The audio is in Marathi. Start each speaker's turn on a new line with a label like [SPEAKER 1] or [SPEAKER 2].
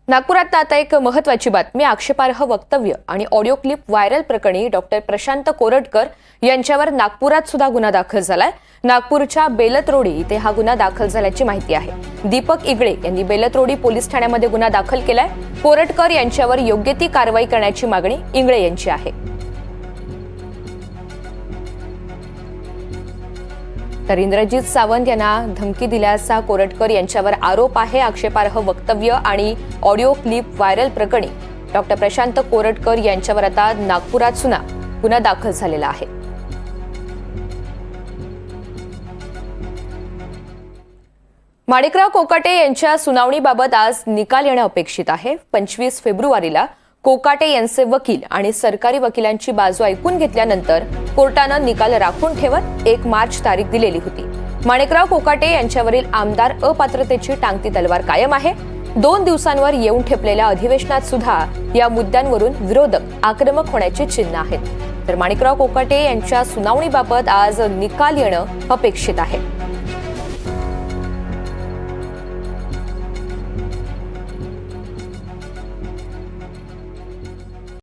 [SPEAKER 1] नागपुरात आता एक महत्त्वाची बातमी. आक्षेपार्ह वक्तव्य आणि ऑडिओ क्लिप व्हायरल प्रकरणी डॉक्टर प्रशांत कोरटकर यांच्यावर नागपुरात सुद्धा गुन्हा दाखल झालाय. नागपूरच्या बेलतरोडी इथे हा गुन्हा दाखल झाल्याची माहिती आहे. दीपक इगळे यांनी बेलतरोडी पोलीस ठाण्यामध्ये गुन्हा दाखल केलाय. कोरटकर यांच्यावर योग्य ती कारवाई करण्याची मागणी इंगळे यांची आहे. तर इंद्रजित सावंत यांना धमकी दिल्याचा कोरटकर यांच्यावर आरोप आहे. आक्षेपार्ह वक्तव्य आणि ऑडिओ क्लिप व्हायरल प्रकरणी डॉक्टर प्रशांत कोरटकर यांच्यावर आता नागपुरात सुद्धा गुन्हा दाखल झालेला आहे. माणिकराव कोकाटे यांच्या सुनावणीबाबत आज निकाल येणं अपेक्षित आहे. 25 फेब्रुवारीला कोकाटे यांचे वकील आणि सरकारी वकिलांची बाजू ऐकून घेतल्यानंतर कोर्टानं निकाल राखून ठेवत 1 मार्च तारीख दिलेली होती. माणिकराव कोकाटे यांच्यावरील आमदार अपात्रतेची टांगती तलवार कायम आहे. 2 दिवसांवर येऊन ठेपलेल्या अधिवेशनात सुद्धा या मुद्द्यांवरून विरोधक आक्रमक होण्याची चिन्ह आहेत. तर माणिकराव कोकाटे यांच्या सुनावणीबाबत आज निकाल येणं अपेक्षित आहे.